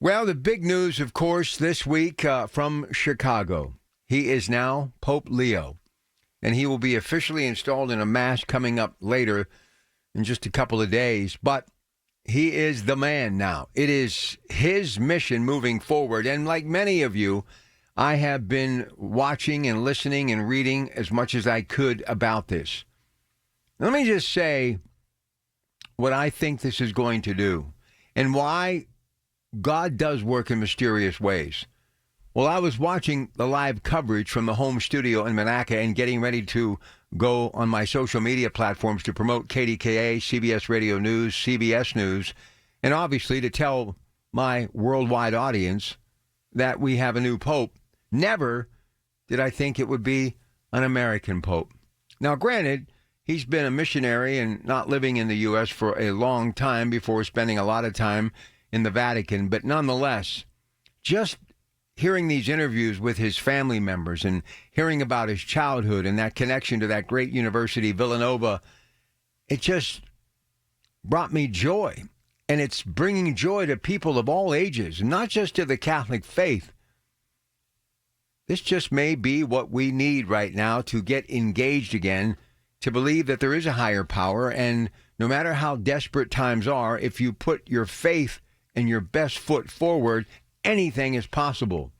Well, the big news, of course, this week from Chicago. He is now Pope Leo, and he will be officially installed in a mass coming up later in just a couple of days. But he is the man now. It is his mission moving forward. And like many of you, I have been watching and listening and reading as much as I could about this. Let me just say what I think this is going to do and why God does work in mysterious ways. Well, I was watching the live coverage from the home studio in Monaca and getting ready to go on my social media platforms to promote KDKA, CBS Radio News, CBS News, and obviously to tell my worldwide audience that we have a new pope. Never did I think it would be an American pope. Now, granted, he's been a missionary and not living in the U.S. for a long time before spending a lot of time in the Vatican, but nonetheless, just hearing these interviews with his family members and hearing about his childhood and that connection to that great university, Villanova, it just brought me joy. And it's bringing joy to people of all ages, not just to the Catholic faith. This just may be what we need right now to get engaged again, to believe that there is a higher power. And no matter how desperate times are, if you put your faith and your best foot forward, anything is possible.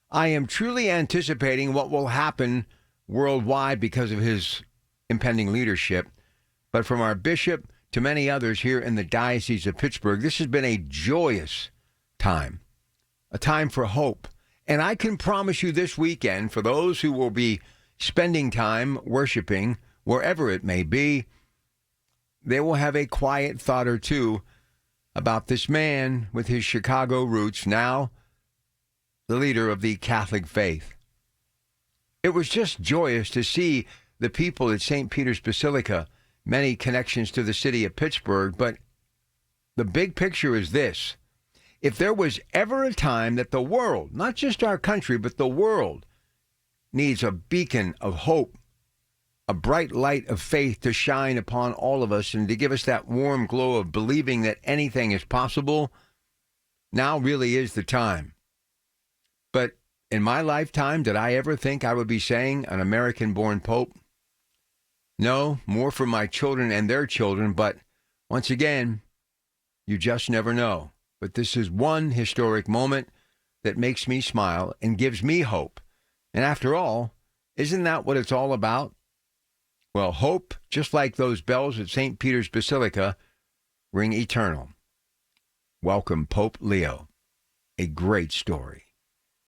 I am truly anticipating what will happen worldwide because of his impending leadership. But from our bishop to many others here in the Diocese of Pittsburgh, this has been a joyous time, a time for hope. And I can promise you this weekend, for those who will be spending time worshiping, wherever it may be, they will have a quiet thought or two about this man with his Chicago roots, now the leader of the Catholic faith. It was just joyous to see the people at St. Peter's Basilica, many connections to the city of Pittsburgh, but the big picture is this. If there was ever a time that the world, not just our country, but the world, needs a beacon of hope, a bright light of faith to shine upon all of us and to give us that warm glow of believing that anything is possible, now really is the time. But in my lifetime, did I ever think I would be saying an American-born pope? No, more for my children and their children, but once again, you just never know. But this is one historic moment that makes me smile and gives me hope. And after all, isn't that what it's all about? Well, hope, just like those bells at St. Peter's Basilica, ring eternal. Welcome, Pope Leo. A great story.